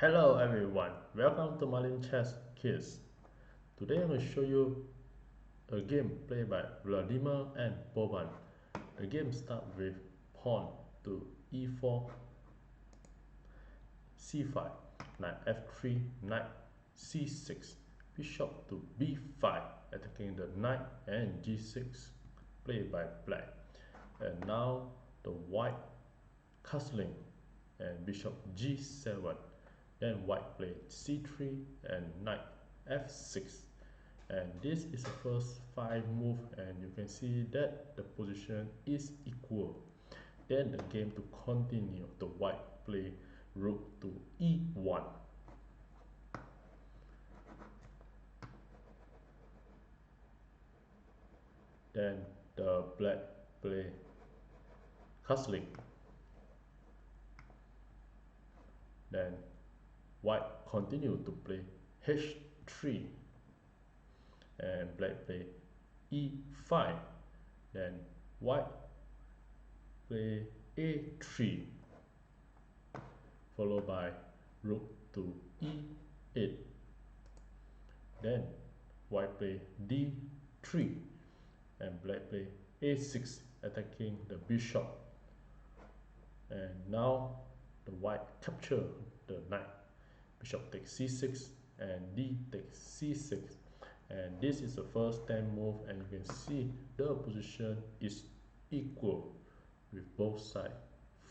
Hello everyone, welcome to Marlin Chess Kids. Today I'm going to show you a game played by Vladimir and Boban. The game starts with pawn to e4, c5, knight f3, knight c6, bishop to b5, attacking the knight and g6, played by black. And now the white castling and bishop g7. Then white played c3 and knight f6, and this is the first 5 moves, and you can see that the position is equal. Then the game to continue, the white play rook to e1. Then the black play castling. Then white continue to play h3, and black play e5. Then white play a3, followed by rook to e8. Then white play d3, and black play a6, attacking the bishop. And now the white capture the knight. Bishop takes c6 and d takes c6, and this is the first 10 move, and you can see the position is equal with both sides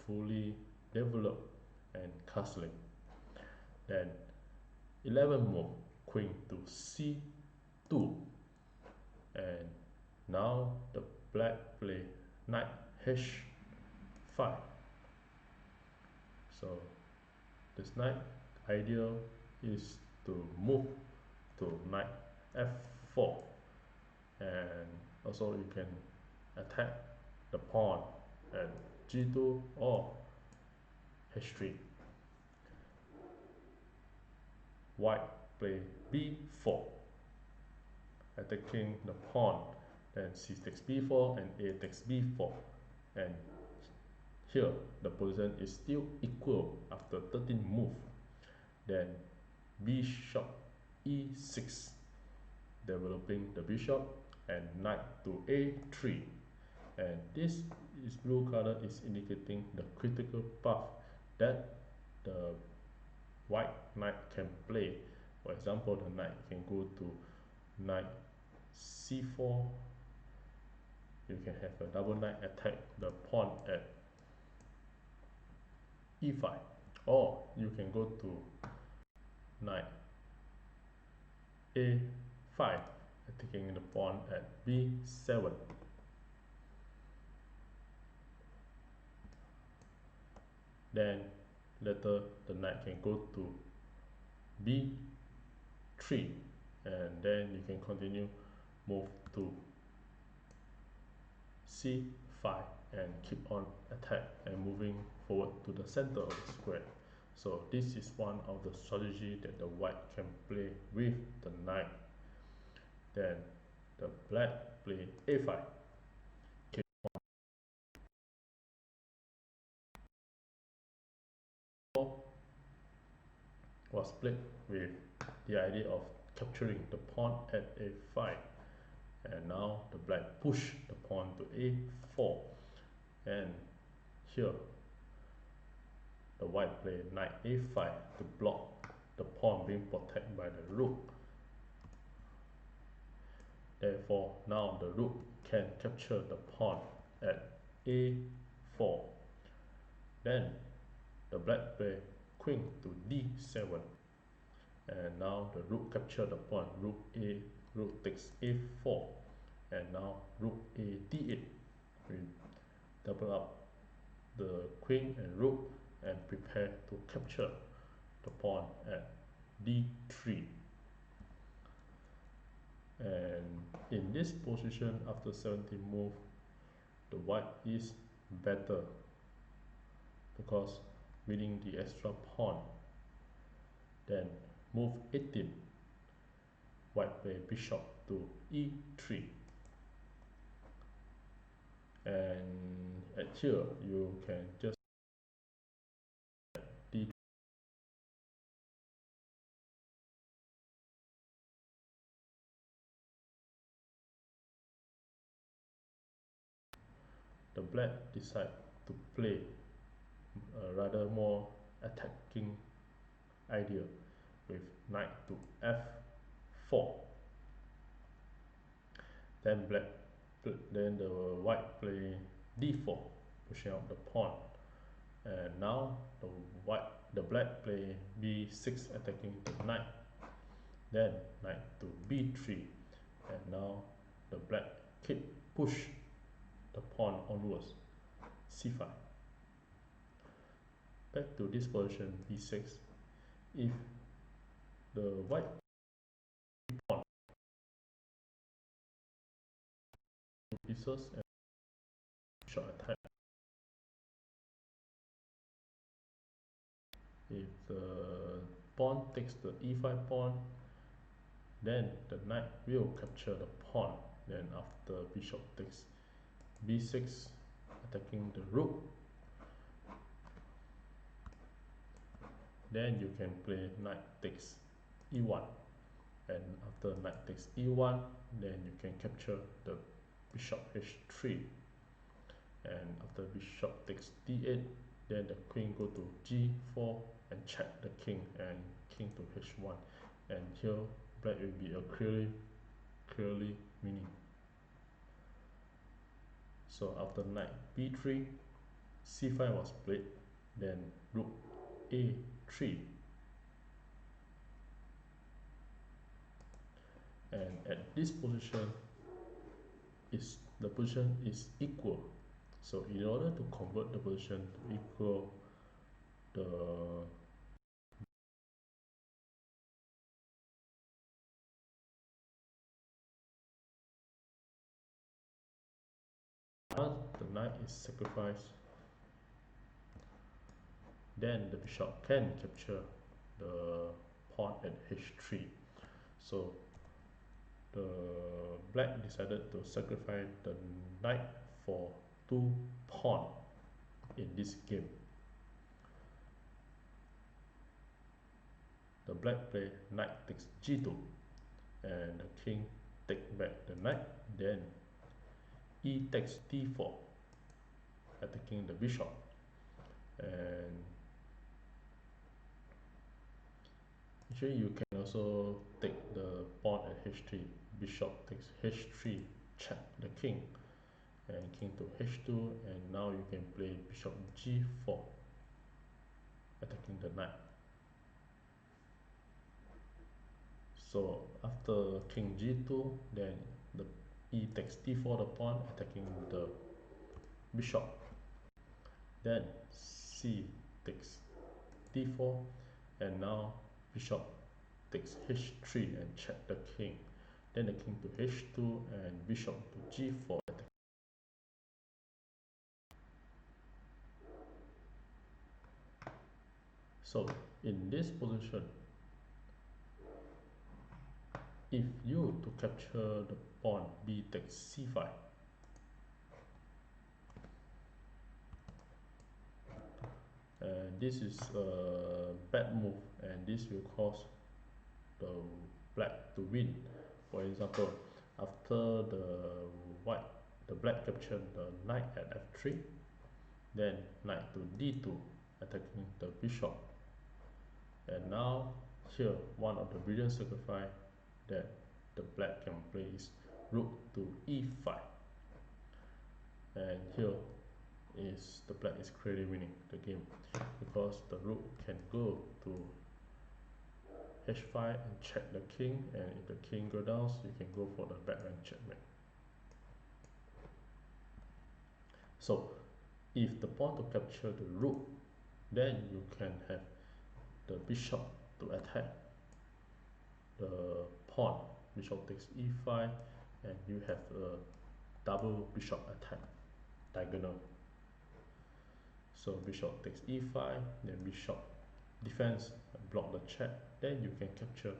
fully developed and castling. Then 11 move, queen to c2, and now the black play knight h5. So this knight ideal is to move to knight f4, and also you can attack the pawn at g2 or h3. White play b4, attacking the pawn. Then c takes b4 and a takes b4, and here the position is still equal after 13 move. Then bishop e6, developing the bishop, and knight to a3, and this is blue color is indicating the critical path that the white knight can play. For example, the knight can go to knight c4. You can have a double knight attack the pawn at e5, or you can go to knight a5, attacking the pawn at b7. Then later the knight can go to b3, and then you can continue move to c5 and keep on attack and moving forward to the center of the square. So this is one of the strategy that the white can play with the knight. Then the black play a5, was played with the idea of capturing the pawn at a5, and now the black push the pawn to a4, and here the white play knight a5 to block the pawn being protected by the rook. Therefore now the rook can capture the pawn at a4. Then the black play queen to d7, and now the rook capture the pawn. Rook takes a4, and now rook a d8. We double up the queen and rook and prepare to capture the pawn at d3. And in this position, after 17 move, the white is better because winning the extra pawn. Then move 18, white play bishop to e3, and at here you can just the black decide to play a rather more attacking idea with knight to f4. Then then the white play d4, pushing out the pawn, and now the black play b6, attacking the knight. Then knight to b3, and now the black keep push the pawn onwards, c5. Back to this position b6. If the white pawn pieces and short attack, if the pawn takes the e5 pawn, then the knight will capture the pawn. Then after bishop takes b6, attacking the rook, then you can play knight takes e1, and after knight takes e1, then you can capture the bishop h3, and after bishop takes d8, then the queen go to g4 and check the king, and king to h1, and here black will be a clearly winning. So after knight b3, c5 was played, then rook a3, and at this position the position is equal. So in order to convert the position to equal, the knight is sacrificed, then the bishop can capture the pawn at h3. So the black decided to sacrifice the knight for 2 pawns in this game. The black play knight takes g2, and the king take back the knight, then e takes d4, attacking the bishop, and actually you can also take the pawn at h3, bishop takes h3, check the king, and king to h2, and now you can play bishop g4, attacking the knight. So after king g2, then the e takes d4, the pawn, attacking the bishop. Then c takes d4, and now bishop takes h3 and check the king. Then the king to h2 and bishop to g4. So in this position, if you to capture the pawn, b takes c5, this is a bad move, and this will cause the black to win. For example, after the black captured the knight at f3, then knight to d2, attacking the bishop. And now here one of the brilliant sacrifice that the black can play is rook to e5, and here is the black is clearly winning the game, because the rook can go to h5 and check the king, and if the king go down, you can go for the backline checkmate. So if the pawn to capture the rook, then you can have the bishop to attack the pawn. Bishop takes e5, and you have a double bishop attack, diagonal. So bishop takes e5, then bishop defense and block the check, then you can capture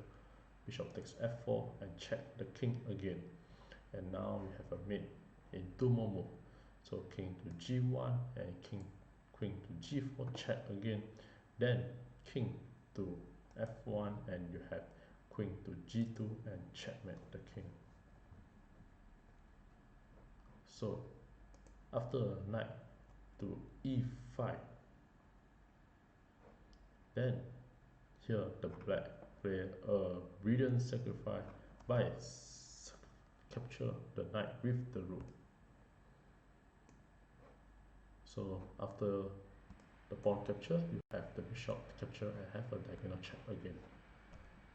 bishop takes f4 and check the king again. And now we have a mate in 2 more moves. So king to g1 and queen to g4, check again, then king to f1, and you have queen to g2 and checkmate the king. So after knight to e5, then here the black play a brilliant sacrifice by capture the knight with the rook. So after the pawn capture, you have the bishop capture and have a diagonal check again.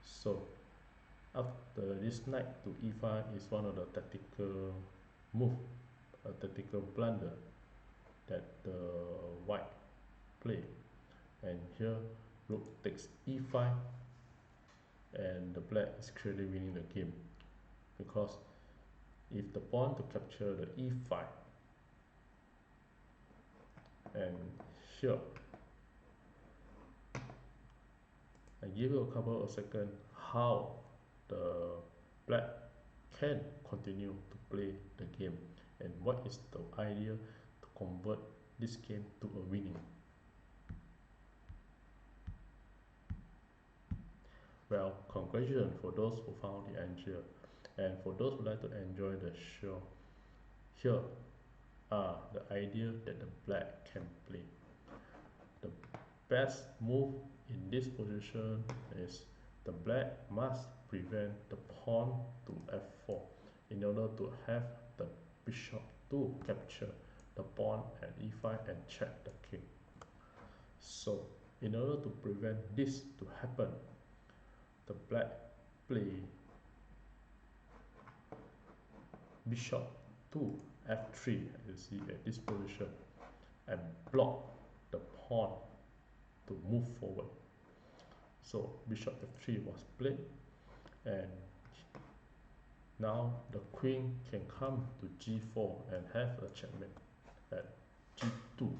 So after this knight to e5 is one of the tactical move, a tactical blunder that the white play. And here rook takes e5, and the black is clearly winning the game, because if the pawn to capture the e5, and here I give you a couple of seconds how the black can continue to play the game and what is the idea to convert this game to a winning. Well, congratulations for those who found the answer, and for those who like to enjoy the show, here are the idea that the black can play. The best move in this position is the black must prevent the pawn to f4 in order to have the bishop to capture the pawn at e5 and check the king. So in order to prevent this to happen, the black play bishop to f3, as you see at this position, and block the pawn to move forward. So bishop f3 was played, and now the queen can come to g4 and have a checkmate at g2.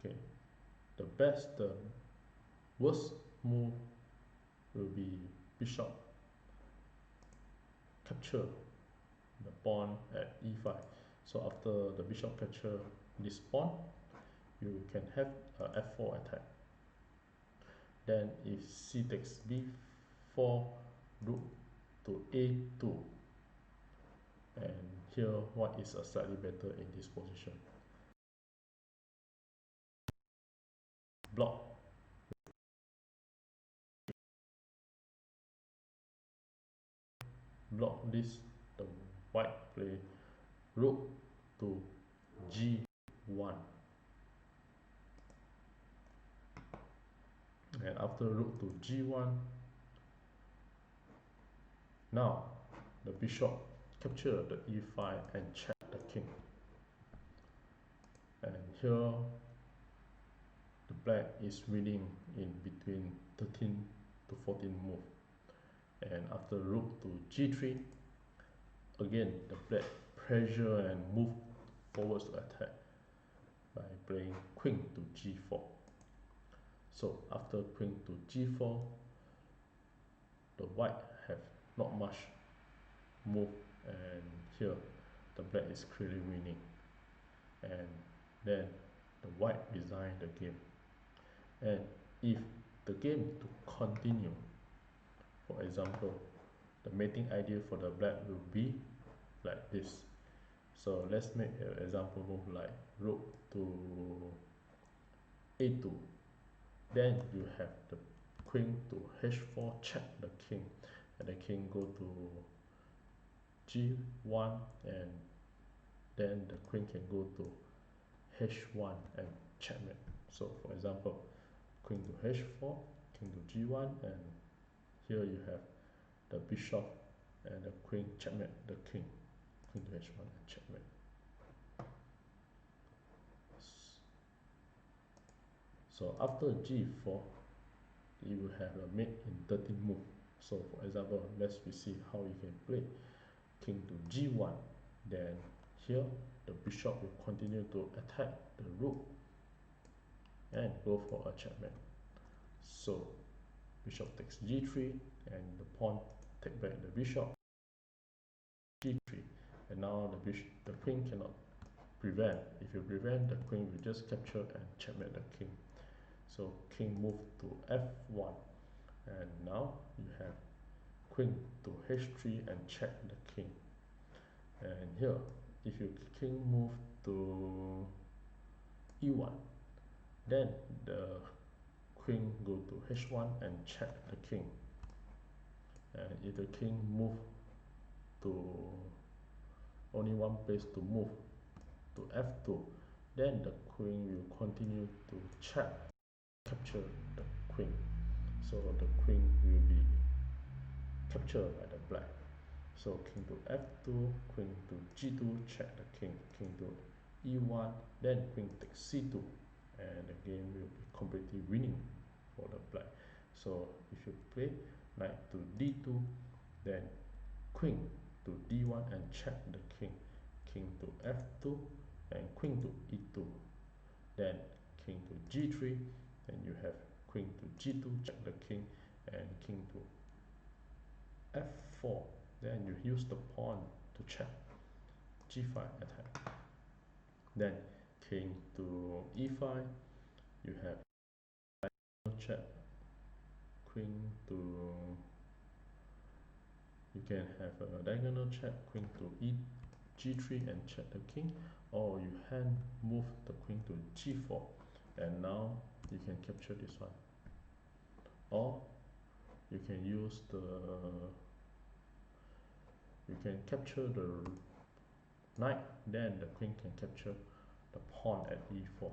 Okay, the worst move will be bishop capture the pawn at e5. So after the bishop capture this pawn, you can have a f4 attack. Then if c takes b4, rook to a2, and here white is slightly better in this position. Block this, the white play rook to g1, and after rook to g1, now the bishop capture the e5 and check the king, and here the black is winning in between 13 to 14 move. And after rook to g3, again the black pressure and move forwards to attack by playing queen to g4. So after queen to g4, the white have not much move, and here the black is clearly winning, and then the white resign the game. And if the game to continue, for example, the mating idea for the black will be like this. So let's make an example move like rook to a2. Then you have the queen to h4 check the king, and the king go to g1, and then the queen can go to h1 and checkmate. So for example, queen to h4, king to g1, and here you have the bishop and the queen checkmate the king, queen to h1 and checkmate. So after g4, you will have a mate in 13 move. So for example, let's see how you can play king to g1. Then here the bishop will continue to attack the rook and go for a checkmate. So bishop takes g3, and the pawn take back the bishop g3, and now the queen cannot prevent. If you prevent, the queen will just capture and checkmate the king. So king move to f1, and now you have queen to h3 and check the king. And here if you king move to e1, then the queen go to h1 and check the king. And if the king move to only one place to move to f2, then the queen will continue to check, capture the queen. So the queen will be captured by the black. So king to f2, queen to g2, check the king, king to e1, then queen takes c2, and the game will be completely winning for the black. So if you play knight to d2, then queen to d1 and check the king, king to f2, and queen to e2, then king to g3, and you have queen to g2, check the king, and king to f4, then you use the pawn to check, g5 attack, then king to e5, you have check, queen to, you can have a diagonal check, queen to g3 and check the king, or you hand move the queen to g4, and now you can capture this one, or you can use the, you can capture the knight, then the queen can capture the pawn at e4.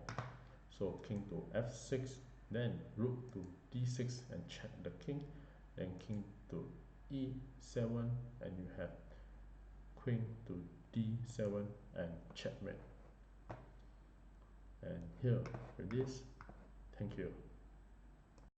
So king to f6, then rook to d6 and check the king, then king to e7, and you have queen to d7 and checkmate. And here with this, thank you.